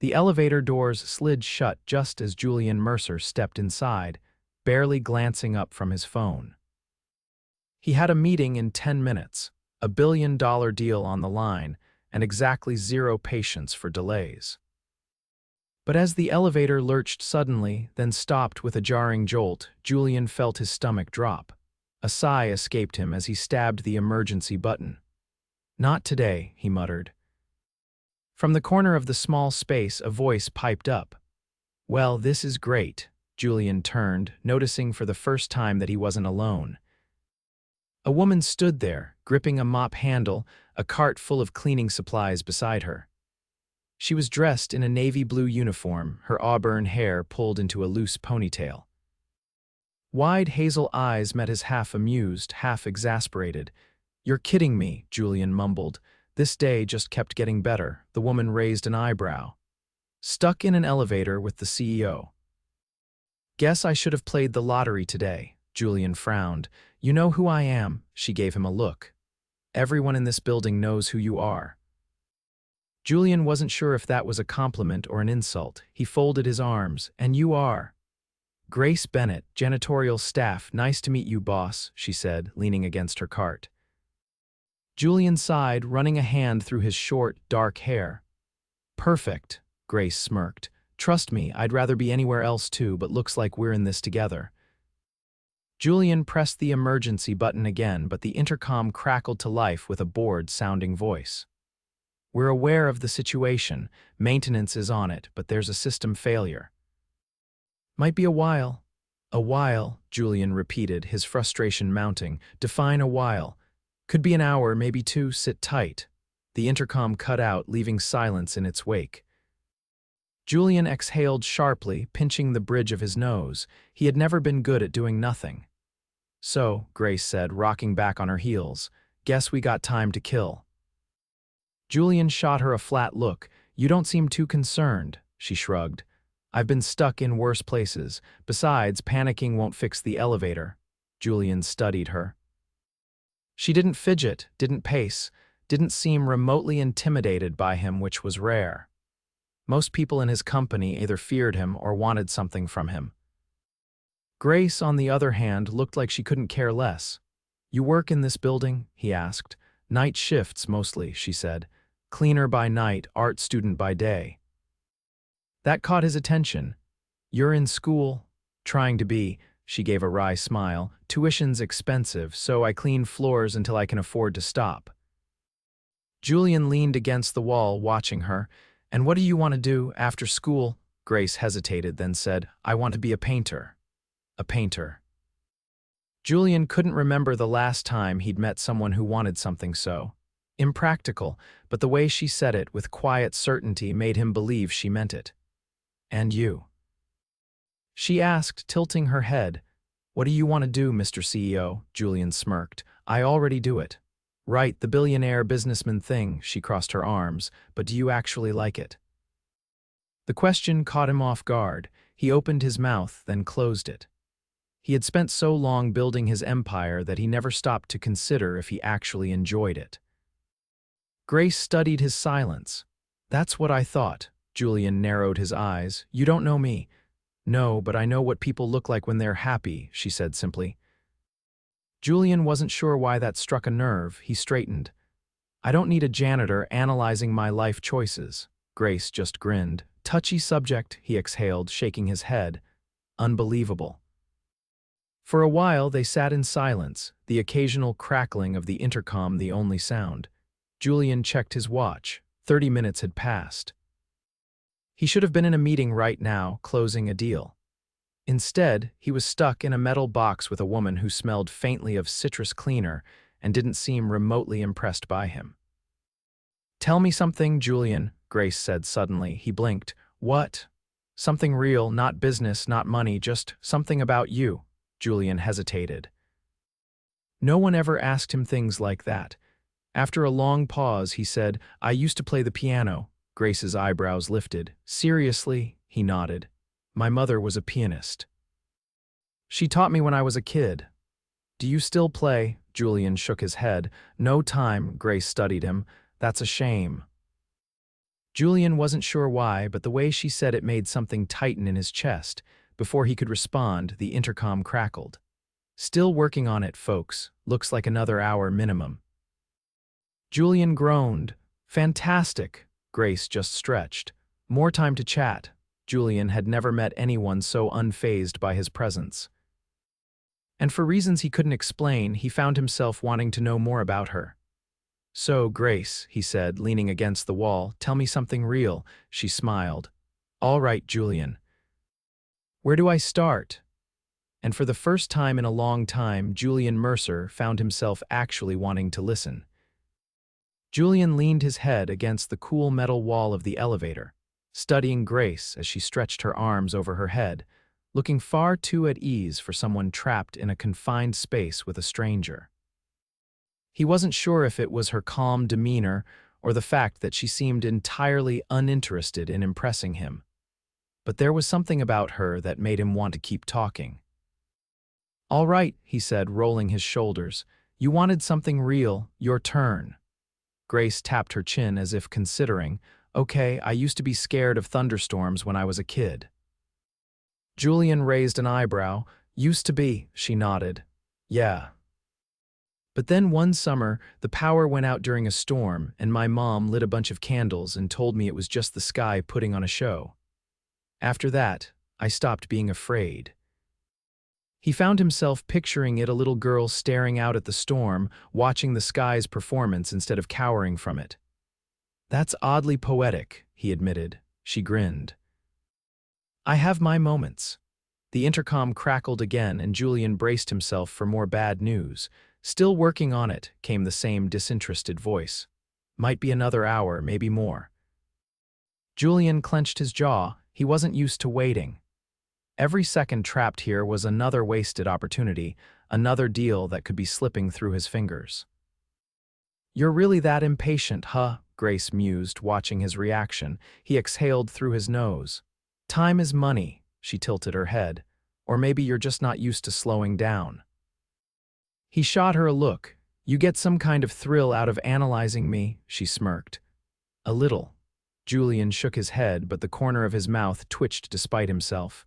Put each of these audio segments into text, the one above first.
The elevator doors slid shut just as Julian Mercer stepped inside, barely glancing up from his phone. He had a meeting in 10 minutes, a $1 billion deal on the line, and exactly 0 patience for delays. But as the elevator lurched suddenly, then stopped with a jarring jolt, Julian felt his stomach drop. A sigh escaped him as he stabbed the emergency button. "Not today," he muttered. From the corner of the small space, a voice piped up. "Well, this is great." Julian turned, noticing for the first time that he wasn't alone. A woman stood there, gripping a mop handle, a cart full of cleaning supplies beside her. She was dressed in a navy blue uniform, her auburn hair pulled into a loose ponytail. Wide hazel eyes met his half-amused, half-exasperated. "You're kidding me," Julian mumbled. This day just kept getting better. The woman raised an eyebrow. "Stuck in an elevator with the CEO. Guess I should have played the lottery today." Julian frowned. "You know who I am?" She gave him a look. "Everyone in this building knows who you are." Julian wasn't sure if that was a compliment or an insult. He folded his arms. "And you are?" "Grace Bennett, janitorial staff. Nice to meet you, boss," she said, leaning against her cart. Julian sighed, running a hand through his short, dark hair. "Perfect," Grace smirked. "Trust me, I'd rather be anywhere else too, but looks like we're in this together." Julian pressed the emergency button again, but the intercom crackled to life with a bored-sounding voice. "We're aware of the situation. Maintenance is on it, but there's a system failure." "Might be a while." "A while," Julian repeated, his frustration mounting. "Define a while." "Could be an hour, maybe 2. Sit tight." The intercom cut out, leaving silence in its wake. Julian exhaled sharply, pinching the bridge of his nose. He had never been good at doing nothing. "So," Grace said, rocking back on her heels, "guess we got time to kill." Julian shot her a flat look. "You don't seem too concerned," she shrugged. "I've been stuck in worse places. Besides, panicking won't fix the elevator." Julian studied her. She didn't fidget, didn't pace, didn't seem remotely intimidated by him, which was rare. Most people in his company either feared him or wanted something from him. Grace, on the other hand, looked like she couldn't care less. "You work in this building?" he asked. "Night shifts, mostly," she said. "Cleaner by night, art student by day." That caught his attention. "You're in school?" "Trying to be." She gave a wry smile. "Tuition's expensive, so I clean floors until I can afford to stop." Julian leaned against the wall, watching her. "And what do you want to do after school?" Grace hesitated, then said, "I want to be a painter." A painter. Julian couldn't remember the last time he'd met someone who wanted something so impractical, but the way she said it with quiet certainty made him believe she meant it. "And you?" she asked, tilting her head. "What do you want to do, Mr. CEO?" Julian smirked. "I already do it." "Right, the billionaire businessman thing," she crossed her arms, "but do you actually like it?" The question caught him off guard. He opened his mouth, then closed it. He had spent so long building his empire that he never stopped to consider if he actually enjoyed it. Grace studied his silence. "That's what I thought." Julian narrowed his eyes. "You don't know me." "No, but I know what people look like when they're happy," she said simply. Julian wasn't sure why that struck a nerve. He straightened. "I don't need a janitor analyzing my life choices." Grace just grinned. "Touchy subject," he exhaled, shaking his head. "Unbelievable." For a while they sat in silence, the occasional crackling of the intercom the only sound. Julian checked his watch. 30 minutes had passed. He should have been in a meeting right now, closing a deal. Instead, he was stuck in a metal box with a woman who smelled faintly of citrus cleaner and didn't seem remotely impressed by him. "Tell me something, Julian," Grace said suddenly. He blinked. "What?" "Something real, not business, not money, just something about you." Julian hesitated. No one ever asked him things like that. After a long pause, he said, "I used to play the piano." Grace's eyebrows lifted. "Seriously?" He nodded. "My mother was a pianist. She taught me when I was a kid." "Do you still play?" Julian shook his head. "No time," Grace studied him. "That's a shame." Julian wasn't sure why, but the way she said it made something tighten in his chest. Before he could respond, the intercom crackled. "Still working on it, folks. Looks like another hour minimum." Julian groaned. "Fantastic." Grace just stretched. More time to chat. Julian had never met anyone so unfazed by his presence. And for reasons he couldn't explain, he found himself wanting to know more about her. "So, Grace," he said, leaning against the wall, "tell me something real." She smiled. "All right, Julian. Where do I start?" And for the first time in a long time, Julian Mercer found himself actually wanting to listen. Julian leaned his head against the cool metal wall of the elevator, studying Grace as she stretched her arms over her head, looking far too at ease for someone trapped in a confined space with a stranger. He wasn't sure if it was her calm demeanor or the fact that she seemed entirely uninterested in impressing him. But there was something about her that made him want to keep talking. "All right," he said, rolling his shoulders. "You wanted something real. Your turn." Grace tapped her chin as if considering. "Okay, I used to be scared of thunderstorms when I was a kid." Julian raised an eyebrow. "Used to be," she nodded. "Yeah. But then one summer, the power went out during a storm, and my mom lit a bunch of candles and told me it was just the sky putting on a show. After that, I stopped being afraid." He found himself picturing it, a little girl staring out at the storm, watching the sky's performance instead of cowering from it. "That's oddly poetic," he admitted. She grinned. "I have my moments." The intercom crackled again, and Julian braced himself for more bad news. "Still working on it," came the same disinterested voice. "Might be another hour, maybe more." Julian clenched his jaw. He wasn't used to waiting. Every second trapped here was another wasted opportunity, another deal that could be slipping through his fingers. "You're really that impatient, huh?" Grace mused, watching his reaction. He exhaled through his nose. "Time is money," she tilted her head. "Or maybe you're just not used to slowing down." He shot her a look. "You get some kind of thrill out of analyzing me," she smirked. "A little." Julian shook his head, but the corner of his mouth twitched despite himself.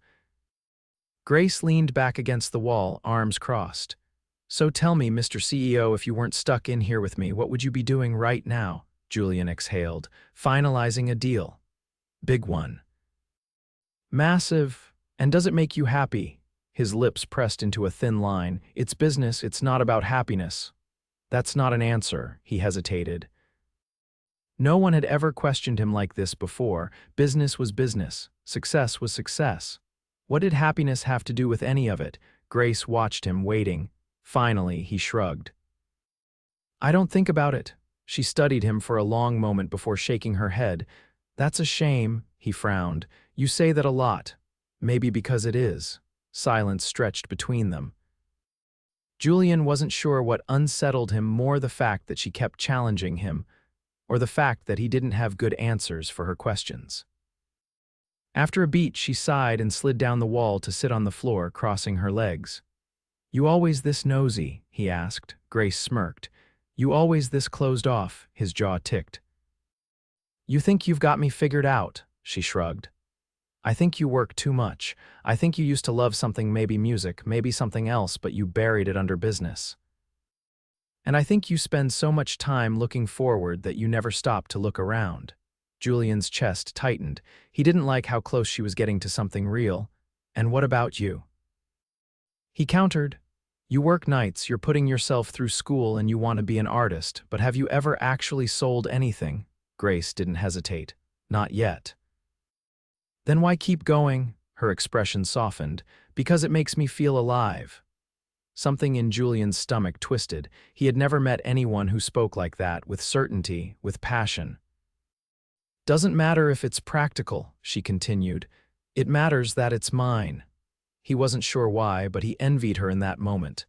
Grace leaned back against the wall, arms crossed. "So tell me, Mr. CEO, if you weren't stuck in here with me, what would you be doing right now?" Julian exhaled. "Finalizing a deal. Big one. Massive. And does it make you happy?" His lips pressed into a thin line. "It's business, it's not about happiness." "That's not an answer," he hesitated. No one had ever questioned him like this before. Business was business. Success was success. What did happiness have to do with any of it? Grace watched him, waiting. Finally, he shrugged. "I don't think about it." She studied him for a long moment before shaking her head. "That's a shame," he frowned. "You say that a lot. Maybe because it is." Silence stretched between them. Julian wasn't sure what unsettled him more, the fact that she kept challenging him, or the fact that he didn't have good answers for her questions. After a beat, she sighed and slid down the wall to sit on the floor, crossing her legs. "You always this nosy?" he asked. Grace smirked. "You always this closed off?" His jaw ticked. "You think you've got me figured out?" She shrugged. "I think you work too much. I think you used to love something, maybe music, maybe something else, but you buried it under business. And I think you spend so much time looking forward that you never stop to look around." Julian's chest tightened. He didn't like how close she was getting to something real. "And what about you?" He countered. "You work nights, you're putting yourself through school, and you want to be an artist, but have you ever actually sold anything?" Grace didn't hesitate. "Not yet." "Then why keep going?" Her expression softened. "Because it makes me feel alive." Something in Julian's stomach twisted. He had never met anyone who spoke like that, with certainty, with passion. "Doesn't matter if it's practical," she continued. "It matters that it's mine." He wasn't sure why, but he envied her in that moment.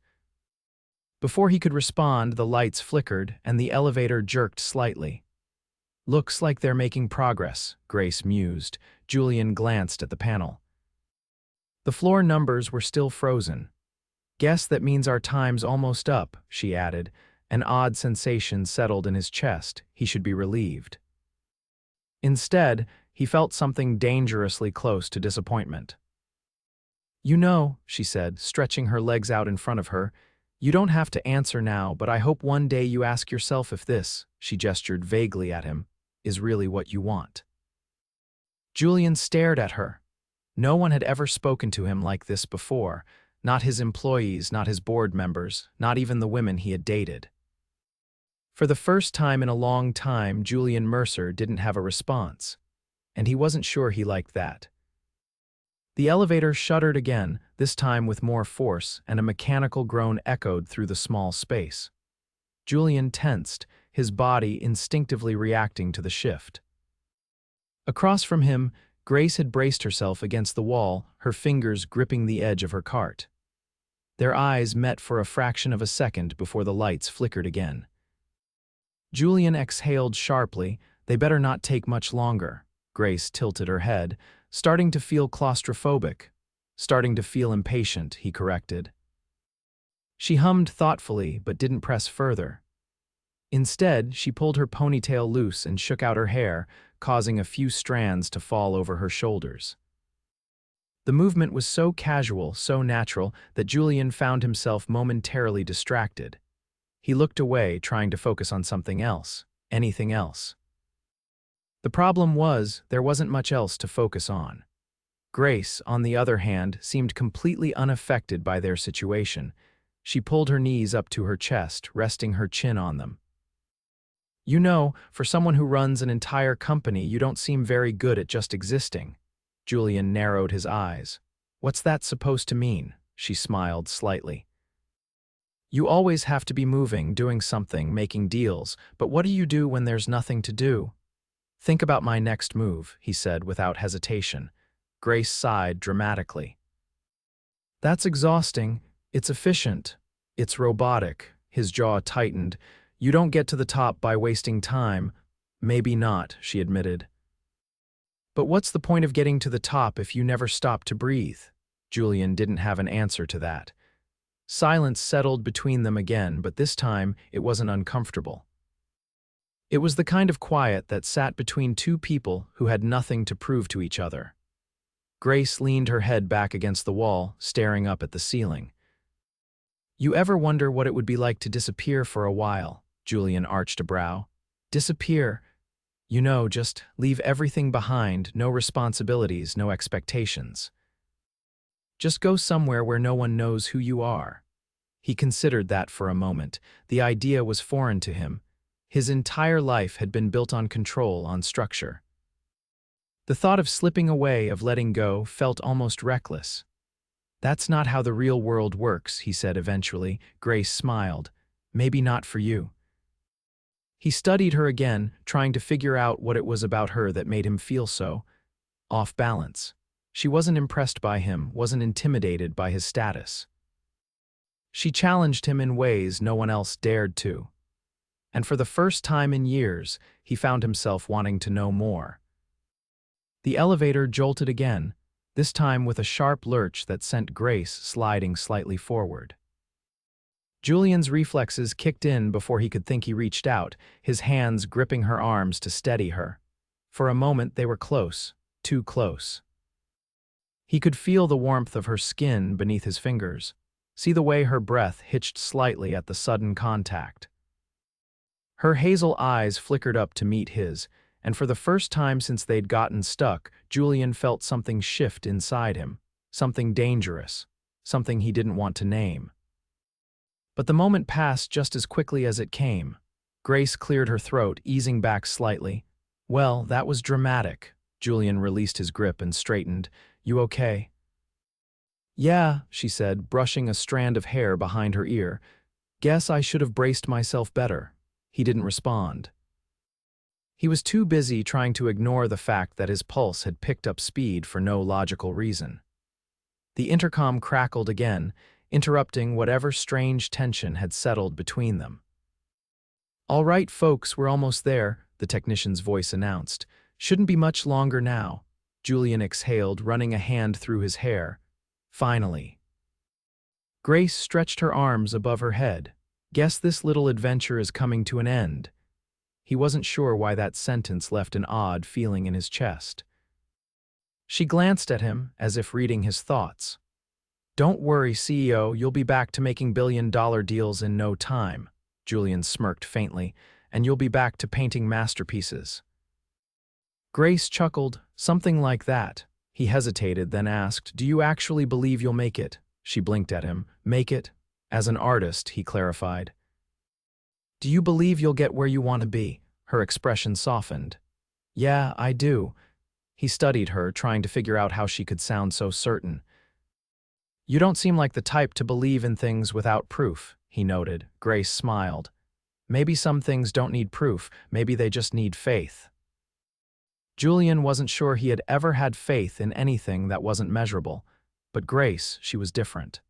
Before he could respond, the lights flickered and the elevator jerked slightly. "Looks like they're making progress," Grace mused. Julian glanced at the panel. The floor numbers were still frozen. "Guess that means our time's almost up," she added. An odd sensation settled in his chest. He should be relieved. Instead, he felt something dangerously close to disappointment. "You know," she said, stretching her legs out in front of her, "you don't have to answer now, but I hope one day you ask yourself if this," she gestured vaguely at him, "is really what you want." Julian stared at her. No one had ever spoken to him like this before, not his employees, not his board members, not even the women he had dated. For the first time in a long time, Julian Mercer didn't have a response, and he wasn't sure he liked that. The elevator shuddered again, this time with more force, and a mechanical groan echoed through the small space. Julian tensed, his body instinctively reacting to the shift. Across from him, Grace had braced herself against the wall, her fingers gripping the edge of her cart. Their eyes met for a fraction of a second before the lights flickered again. Julian exhaled sharply. "They better not take much longer." Grace tilted her head, starting to feel claustrophobic. "Starting to feel impatient," he corrected. She hummed thoughtfully but didn't press further. Instead, she pulled her ponytail loose and shook out her hair, causing a few strands to fall over her shoulders. The movement was so casual, so natural, that Julian found himself momentarily distracted. He looked away, trying to focus on something else, anything else. The problem was, there wasn't much else to focus on. Grace, on the other hand, seemed completely unaffected by their situation. She pulled her knees up to her chest, resting her chin on them. "You know, for someone who runs an entire company, you don't seem very good at just existing." Julian narrowed his eyes. "What's that supposed to mean?" She smiled slightly. "You always have to be moving, doing something, making deals, but what do you do when there's nothing to do?" "Think about my next move," he said without hesitation. Grace sighed dramatically. "That's exhausting. It's efficient. It's robotic." His jaw tightened. "You don't get to the top by wasting time." "Maybe not," she admitted. "But what's the point of getting to the top if you never stop to breathe?" Julian didn't have an answer to that. Silence settled between them again, but this time it wasn't uncomfortable. It was the kind of quiet that sat between two people who had nothing to prove to each other. Grace leaned her head back against the wall, staring up at the ceiling. "You ever wonder what it would be like to disappear for a while?" Julian arched a brow. "Disappear. You know, just leave everything behind, no responsibilities, no expectations. Just go somewhere where no one knows who you are." He considered that for a moment. The idea was foreign to him. His entire life had been built on control, on structure. The thought of slipping away, of letting go, felt almost reckless. "That's not how the real world works," he said eventually. Grace smiled. "Maybe not for you." He studied her again, trying to figure out what it was about her that made him feel so off balance. She wasn't impressed by him, wasn't intimidated by his status. She challenged him in ways no one else dared to. And for the first time in years, he found himself wanting to know more. The elevator jolted again, this time with a sharp lurch that sent Grace sliding slightly forward. Julian's reflexes kicked in before he could think. He reached out, his hands gripping her arms to steady her. For a moment they were close, too close. He could feel the warmth of her skin beneath his fingers, see the way her breath hitched slightly at the sudden contact. Her hazel eyes flickered up to meet his, and for the first time since they'd gotten stuck, Julian felt something shift inside him, something dangerous, something he didn't want to name. But the moment passed just as quickly as it came. Grace cleared her throat, easing back slightly. "Well, that was dramatic." Julian released his grip and straightened. "You okay?" "Yeah," she said, brushing a strand of hair behind her ear. "Guess I should have braced myself better." He didn't respond. He was too busy trying to ignore the fact that his pulse had picked up speed for no logical reason. The intercom crackled again, interrupting whatever strange tension had settled between them. "All right, folks, we're almost there," the technician's voice announced. "Shouldn't be much longer now." Julian exhaled, running a hand through his hair. "Finally." Grace stretched her arms above her head. "Guess this little adventure is coming to an end." He wasn't sure why that sentence left an odd feeling in his chest. She glanced at him, as if reading his thoughts. "Don't worry, CEO, you'll be back to making billion-dollar deals in no time," Julian smirked faintly, "and you'll be back to painting masterpieces." Grace chuckled, "Something like that." He hesitated, then asked, "Do you actually believe you'll make it?" She blinked at him. "Make it?" "As an artist," he clarified. "Do you believe you'll get where you want to be?" Her expression softened. "Yeah, I do." He studied her, trying to figure out how she could sound so certain. "You don't seem like the type to believe in things without proof," he noted. Grace smiled. "Maybe some things don't need proof, maybe they just need faith." Julian wasn't sure he had ever had faith in anything that wasn't measurable, but Grace, she was different.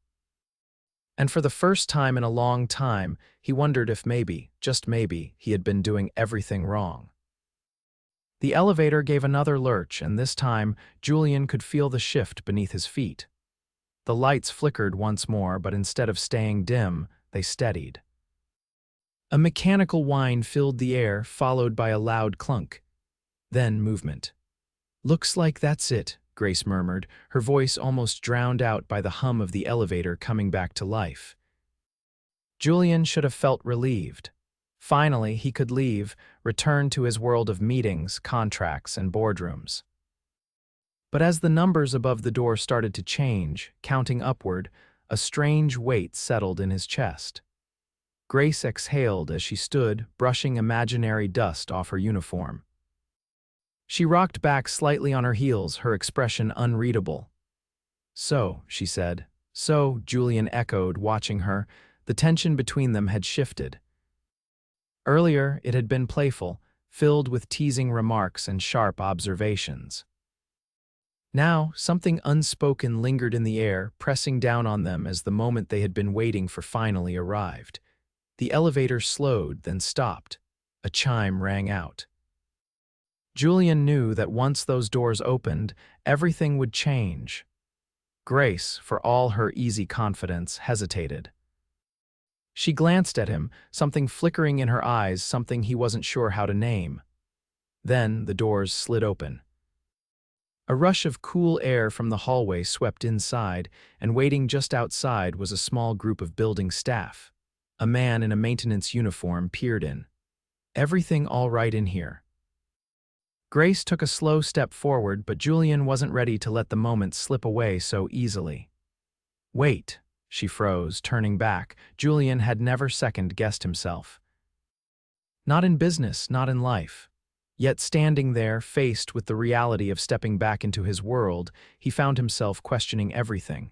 And for the first time in a long time, he wondered if maybe, just maybe, he had been doing everything wrong. The elevator gave another lurch, and this time, Julian could feel the shift beneath his feet. The lights flickered once more, but instead of staying dim, they steadied. A mechanical whine filled the air, followed by a loud clunk. Then movement. "Looks like that's it," Grace murmured, her voice almost drowned out by the hum of the elevator coming back to life. Julian should have felt relieved. Finally, he could leave, return to his world of meetings, contracts, and boardrooms. But as the numbers above the door started to change, counting upward, a strange weight settled in his chest. Grace exhaled as she stood, brushing imaginary dust off her uniform. She rocked back slightly on her heels, her expression unreadable. "So," she said. "So," Julian echoed, watching her. The tension between them had shifted. Earlier, it had been playful, filled with teasing remarks and sharp observations. Now, something unspoken lingered in the air, pressing down on them as the moment they had been waiting for finally arrived. The elevator slowed, then stopped. A chime rang out. Julian knew that once those doors opened, everything would change. Grace, for all her easy confidence, hesitated. She glanced at him, something flickering in her eyes, something he wasn't sure how to name. Then the doors slid open. A rush of cool air from the hallway swept inside, and waiting just outside was a small group of building staff. A man in a maintenance uniform peered in. "Everything all right in here?" Grace took a slow step forward, but Julian wasn't ready to let the moment slip away so easily. "Wait," she froze, turning back. Julian had never second-guessed himself. Not in business, not in life. Yet standing there, faced with the reality of stepping back into his world, he found himself questioning everything.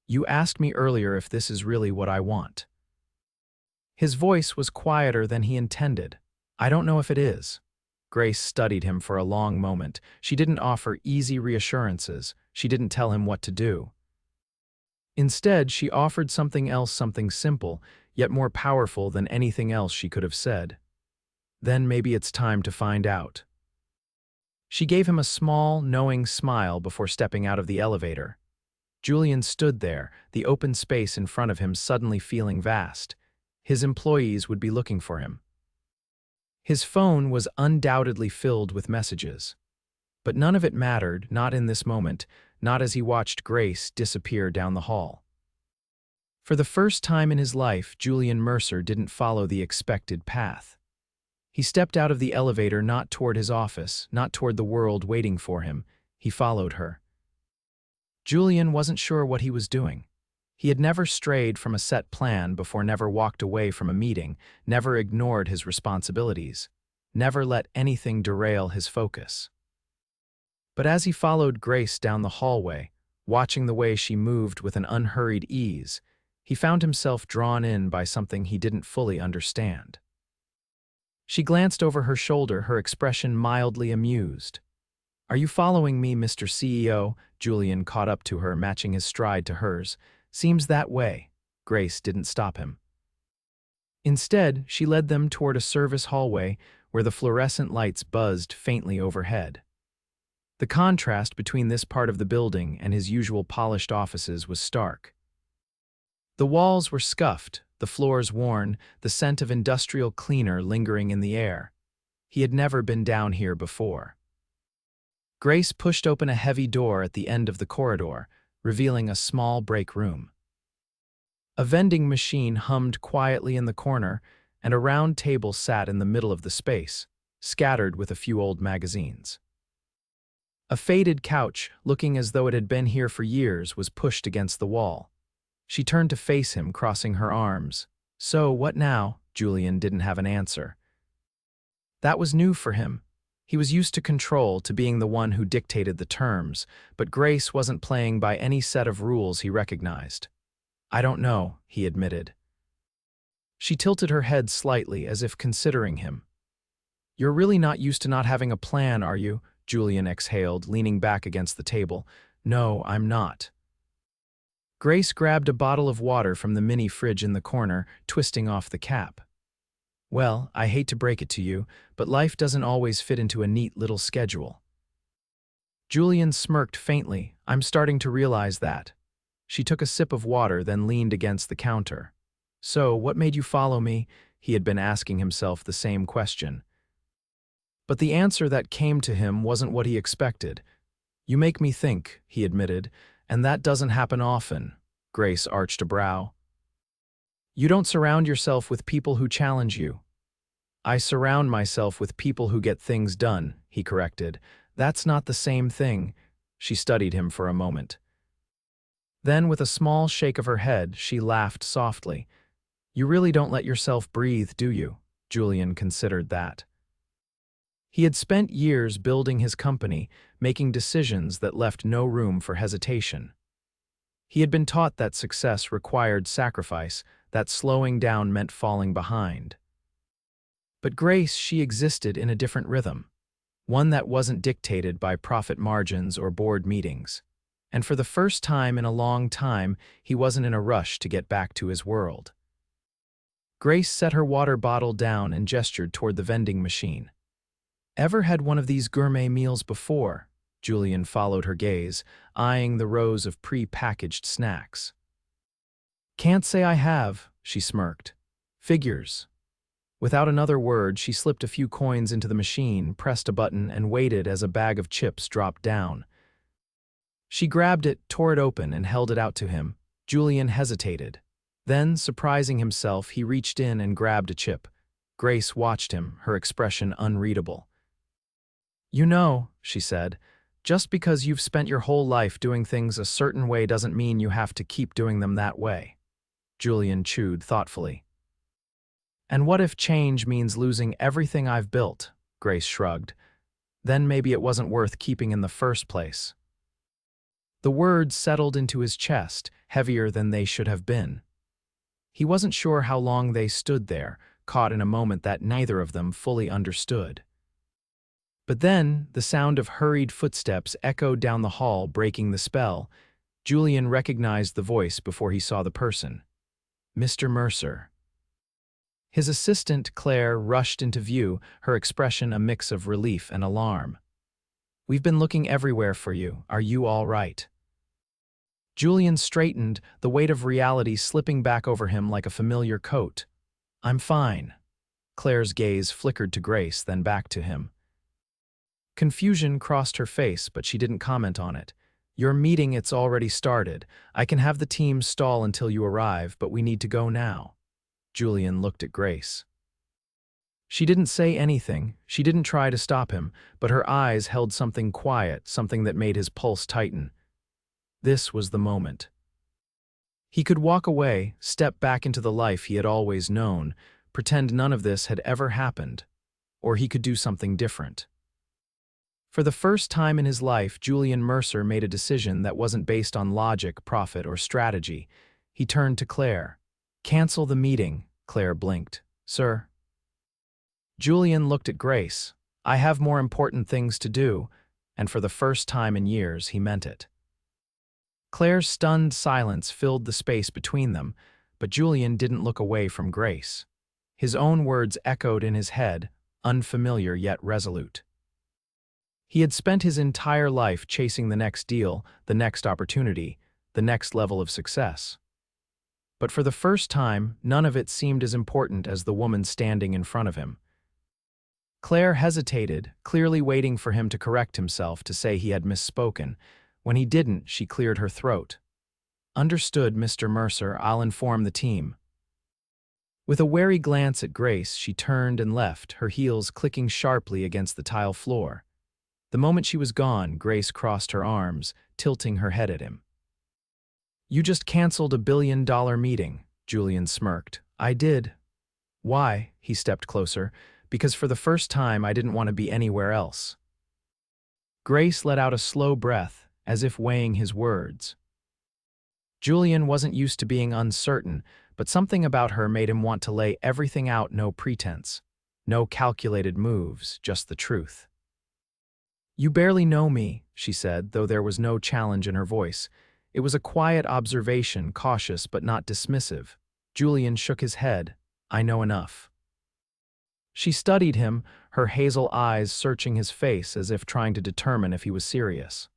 "You asked me earlier if this is really what I want." His voice was quieter than he intended. "I don't know if it is." Grace studied him for a long moment. She didn't offer easy reassurances. She didn't tell him what to do. Instead, she offered something else, something simple, yet more powerful than anything else she could have said. "Then maybe it's time to find out." She gave him a small, knowing smile before stepping out of the elevator. Julian stood there, the open space in front of him suddenly feeling vast. His employees would be looking for him. His phone was undoubtedly filled with messages. But none of it mattered, not in this moment, not as he watched Grace disappear down the hall. For the first time in his life, Julian Mercer didn't follow the expected path. He stepped out of the elevator not toward his office, not toward the world waiting for him. He followed her. Julian wasn't sure what he was doing. He had never strayed from a set plan before, never walked away from a meeting, never ignored his responsibilities, never let anything derail his focus. But as he followed Grace down the hallway, watching the way she moved with an unhurried ease, he found himself drawn in by something he didn't fully understand. She glanced over her shoulder, her expression mildly amused. "Are you following me, Mr. CEO?" Julian caught up to her, matching his stride to hers. "Seems that way." Grace didn't stop him. Instead, she led them toward a service hallway where the fluorescent lights buzzed faintly overhead. The contrast between this part of the building and his usual polished offices was stark. The walls were scuffed, the floors worn, the scent of industrial cleaner lingering in the air. He had never been down here before. Grace pushed open a heavy door at the end of the corridor, revealing a small break room. A vending machine hummed quietly in the corner, and a round table sat in the middle of the space, scattered with a few old magazines. A faded couch, looking as though it had been here for years, was pushed against the wall. She turned to face him, crossing her arms. "So, what now?" Julian didn't have an answer. That was new for him. He was used to control, to being the one who dictated the terms, but Grace wasn't playing by any set of rules he recognized. "I don't know," he admitted. She tilted her head slightly, as if considering him. "You're really not used to not having a plan, are you?" Julian exhaled, leaning back against the table. "No, I'm not." Grace grabbed a bottle of water from the mini fridge in the corner, twisting off the cap. "Well, I hate to break it to you, but life doesn't always fit into a neat little schedule." Julian smirked faintly. "I'm starting to realize that." She took a sip of water, then leaned against the counter. "So, what made you follow me?" He had been asking himself the same question. But the answer that came to him wasn't what he expected. "You make me think," he admitted, "and that doesn't happen often." Grace arched a brow. "You don't surround yourself with people who challenge you." "I surround myself with people who get things done," he corrected. "That's not the same thing." She studied him for a moment. Then, with a small shake of her head, she laughed softly. "You really don't let yourself breathe, do you?" Julian considered that. He had spent years building his company, making decisions that left no room for hesitation. He had been taught that success required sacrifice, that slowing down meant falling behind. But Grace, she existed in a different rhythm, one that wasn't dictated by profit margins or board meetings. And for the first time in a long time, he wasn't in a rush to get back to his world. Grace set her water bottle down and gestured toward the vending machine. "Ever had one of these gourmet meals before?" Julian followed her gaze, eyeing the rows of pre-packaged snacks. "Can't say I have," she smirked. "Figures." Without another word, she slipped a few coins into the machine, pressed a button, and waited as a bag of chips dropped down. She grabbed it, tore it open, and held it out to him. Julian hesitated. Then, surprising himself, he reached in and grabbed a chip. Grace watched him, her expression unreadable. "You know," she said, "just because you've spent your whole life doing things a certain way doesn't mean you have to keep doing them that way." Julian chewed thoughtfully. "And what if change means losing everything I've built?" Grace shrugged. "Then maybe it wasn't worth keeping in the first place." The words settled into his chest, heavier than they should have been. He wasn't sure how long they stood there, caught in a moment that neither of them fully understood. But then, the sound of hurried footsteps echoed down the hall, breaking the spell. Julian recognized the voice before he saw the person. Mr. Mercer. His assistant, Claire, rushed into view, her expression a mix of relief and alarm. "We've been looking everywhere for you. Are you all right?" Julian straightened, the weight of reality slipping back over him like a familiar coat. "I'm fine." Claire's gaze flickered to Grace, then back to him. Confusion crossed her face, but she didn't comment on it. "Your meeting, it's already started. I can have the team stall until you arrive, but we need to go now." Julian looked at Grace. She didn't say anything, she didn't try to stop him, but her eyes held something quiet, something that made his pulse tighten. This was the moment. He could walk away, step back into the life he had always known, pretend none of this had ever happened, or he could do something different. For the first time in his life, Julian Mercer made a decision that wasn't based on logic, profit, or strategy. He turned to Claire. "Cancel the meeting," Claire blinked. "Sir?" Julian looked at Grace. "I have more important things to do," and for the first time in years, he meant it. Claire's stunned silence filled the space between them, but Julian didn't look away from Grace. His own words echoed in his head, unfamiliar yet resolute. He had spent his entire life chasing the next deal, the next opportunity, the next level of success. But for the first time, none of it seemed as important as the woman standing in front of him. Claire hesitated, clearly waiting for him to correct himself to say he had misspoken. When he didn't, she cleared her throat. "Understood, Mr. Mercer, I'll inform the team." With a wary glance at Grace, she turned and left, her heels clicking sharply against the tile floor. The moment she was gone, Grace crossed her arms, tilting her head at him. "You just canceled $1 billion meeting," Julian smirked. "I did." "Why?" He stepped closer. "Because for the first time I didn't want to be anywhere else." Grace let out a slow breath, as if weighing his words. Julian wasn't used to being uncertain, but something about her made him want to lay everything out, no pretense. No calculated moves, just the truth. "You barely know me," she said, though there was no challenge in her voice. It was a quiet observation, cautious but not dismissive. Julian shook his head. "I know enough." She studied him, her hazel eyes searching his face as if trying to determine if he was serious.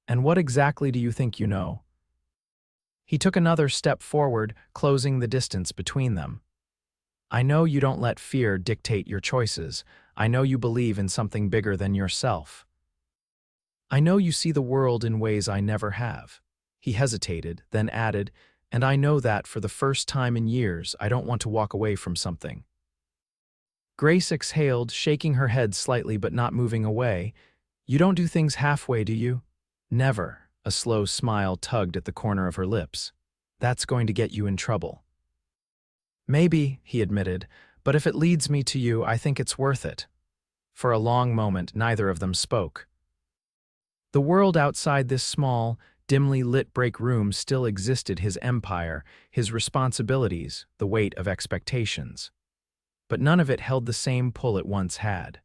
"And what exactly do you think you know?" He took another step forward, closing the distance between them. "I know you don't let fear dictate your choices. I know you believe in something bigger than yourself. I know you see the world in ways I never have." He hesitated, then added, "And I know that for the first time in years, I don't want to walk away from something." Grace exhaled, shaking her head slightly but not moving away. "You don't do things halfway, do you?" "Never." A slow smile tugged at the corner of her lips. "That's going to get you in trouble." "Maybe," he admitted, "but if it leads me to you, I think it's worth it." For a long moment, neither of them spoke. The world outside this small, dimly lit break room still existed, his empire, his responsibilities, the weight of expectations. But none of it held the same pull it once had.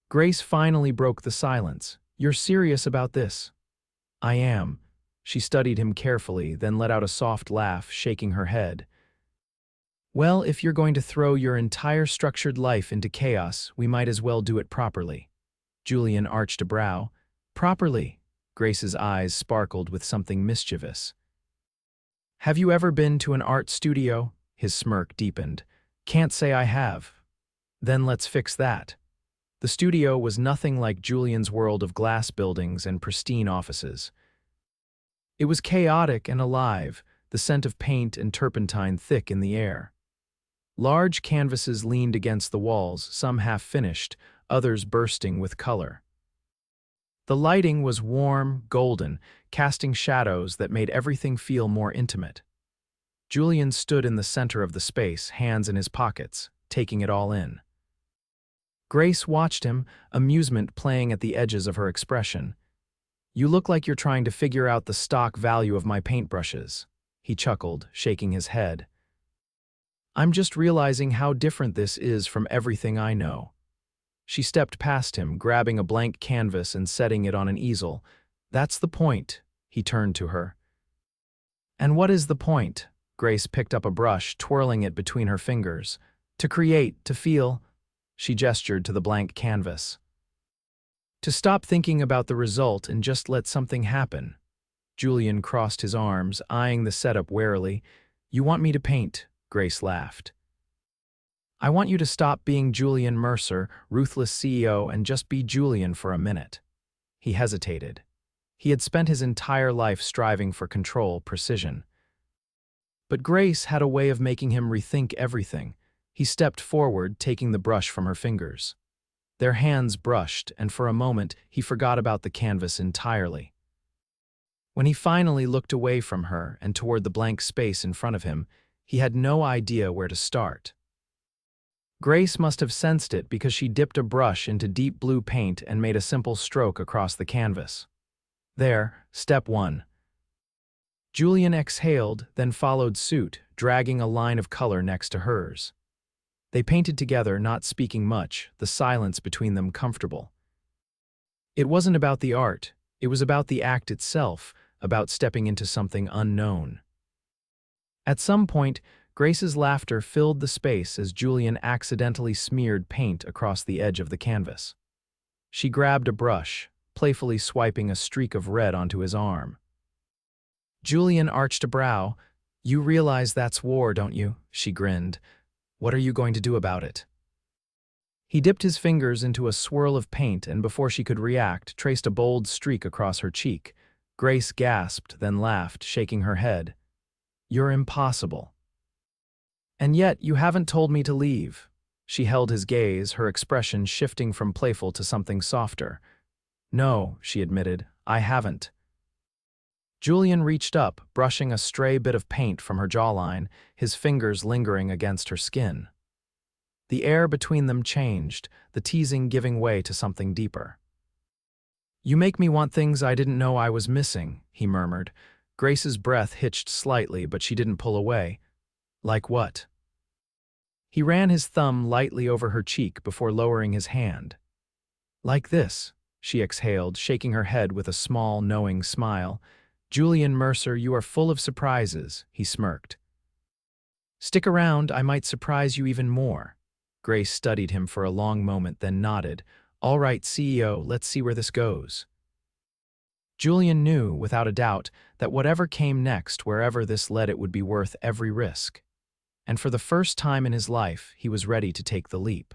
Grace finally broke the silence. "You're serious about this?" "I am." She studied him carefully, then let out a soft laugh, shaking her head. "Well, if you're going to throw your entire structured life into chaos, we might as well do it properly." Julian arched a brow. "Properly?" Grace's eyes sparkled with something mischievous. "Have you ever been to an art studio?" His smirk deepened. "Can't say I have." "Then let's fix that." The studio was nothing like Julian's world of glass buildings and pristine offices. It was chaotic and alive, the scent of paint and turpentine thick in the air. Large canvases leaned against the walls, some half-finished, others bursting with color. The lighting was warm, golden, casting shadows that made everything feel more intimate. Julian stood in the center of the space, hands in his pockets, taking it all in. Grace watched him, amusement playing at the edges of her expression. "You look like you're trying to figure out the stock value of my paintbrushes." He chuckled, shaking his head. "I'm just realizing how different this is from everything I know." She stepped past him, grabbing a blank canvas and setting it on an easel. "That's the point." He turned to her. "And what is the point?" Grace picked up a brush, twirling it between her fingers. "To create, to feel." She gestured to the blank canvas. "To stop thinking about the result and just let something happen." Julian crossed his arms, eyeing the setup warily. "You want me to paint?" Grace laughed. "I want you to stop being Julian Mercer, ruthless CEO, and just be Julian for a minute." He hesitated. He had spent his entire life striving for control, precision. But Grace had a way of making him rethink everything. He stepped forward, taking the brush from her fingers. Their hands brushed, and for a moment, he forgot about the canvas entirely. When he finally looked away from her and toward the blank space in front of him, he had no idea where to start. Grace must have sensed it because she dipped a brush into deep blue paint and made a simple stroke across the canvas. "There, step 1. Julian exhaled, then followed suit, dragging a line of color next to hers. They painted together, not speaking much, the silence between them comfortable. It wasn't about the art, it was about the act itself, about stepping into something unknown. At some point, Grace's laughter filled the space as Julian accidentally smeared paint across the edge of the canvas. She grabbed a brush, playfully swiping a streak of red onto his arm. Julian arched a brow. "You realize that's war, don't you?" She grinned. "What are you going to do about it?" He dipped his fingers into a swirl of paint and before she could react, traced a bold streak across her cheek. Grace gasped, then laughed, shaking her head. "You're impossible. And yet you haven't told me to leave." She held his gaze, her expression shifting from playful to something softer. "No," she admitted, "I haven't." Julian reached up, brushing a stray bit of paint from her jawline, his fingers lingering against her skin. The air between them changed, the teasing giving way to something deeper. "You make me want things I didn't know I was missing," he murmured. Grace's breath hitched slightly, but she didn't pull away. "Like what?" He ran his thumb lightly over her cheek before lowering his hand. "Like this," she exhaled, shaking her head with a small, knowing smile. "Julian Mercer, you are full of surprises," he smirked. "Stick around, I might surprise you even more." Grace studied him for a long moment, then nodded. "All right, CEO, let's see where this goes." Julian knew, without a doubt, that whatever came next, wherever this led, it would be worth every risk. And for the first time in his life, he was ready to take the leap.